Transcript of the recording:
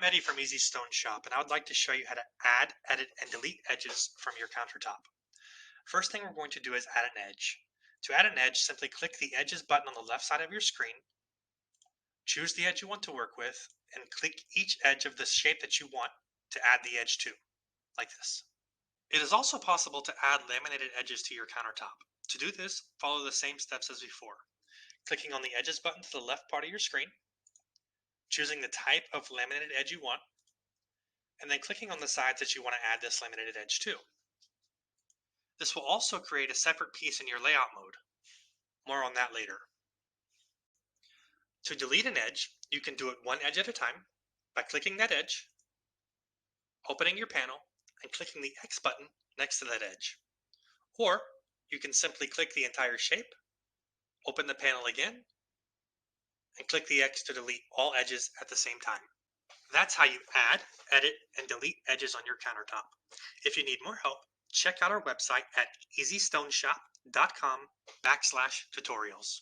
Eddie from EasyStoneShop, and I would like to show you how to add, edit, and delete edges from your countertop. First thing we're going to do is add an edge. To add an edge, simply click the Edges button on the left side of your screen, choose the edge you want to work with, and click each edge of the shape that you want to add the edge to, like this. It is also possible to add laminated edges to your countertop. To do this, follow the same steps as before. Clicking on the Edges button to the left part of your screen, choosing the type of laminated edge you want, and then clicking on the sides that you want to add this laminated edge to. This will also create a separate piece in your layout mode. More on that later. To delete an edge, you can do it one edge at a time by clicking that edge, opening your panel, and clicking the X button next to that edge. Or you can simply click the entire shape, open the panel again, and click the X to delete all edges at the same time. That's how you add, edit, and delete edges on your countertop. If you need more help, check out our website at EasyStoneShop.com/tutorials.